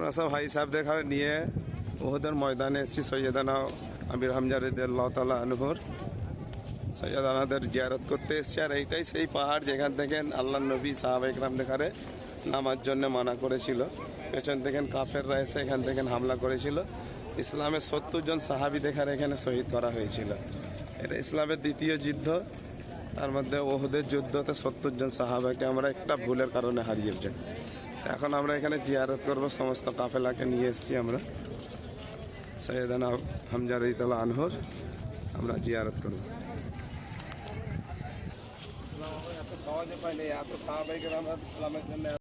আমরা সব ভাই সাহেবদের এখানে নিয়ে উহুদের ময়দানে এসেছি। সৈয়দানা আমির হামজা রাদিয়াল্লাহু তাআলা আনহুর সৈয়দানাদের জিয়ারত করতে এসেছি। আর এইটাই সেই পাহাড় যেখান থেকে আল্লাহর নবী সাহাবা ইকরাম দেখারে নামার জন্য মানা করেছিল। পেছন থেকে কাফেররা এসে এখান থেকে হামলা করেছিল। ইসলামের 70 জন সাহাবি দেখার এখানে শহীদ করা হয়েছিল। এটা ইসলামের দ্বিতীয় যুদ্ধ। তার মধ্যে ওহুদের যুদ্ধতে 70 জন সাহাবাকে আমরা একটা ভুলের কারণে হারিয়ে যাই। এখন আমরা এখানে জিয়ারত করব, সমস্ত কাফেলাকে নিয়ে এসেছি আমরা সৈয়দানা হামজা রাদিয়াল্লাহু আনহুর আমরা জিয়ারত করব। এত সহজে পাইনি, এত সাহাবায়ে কেরাম ইসলামের জন্য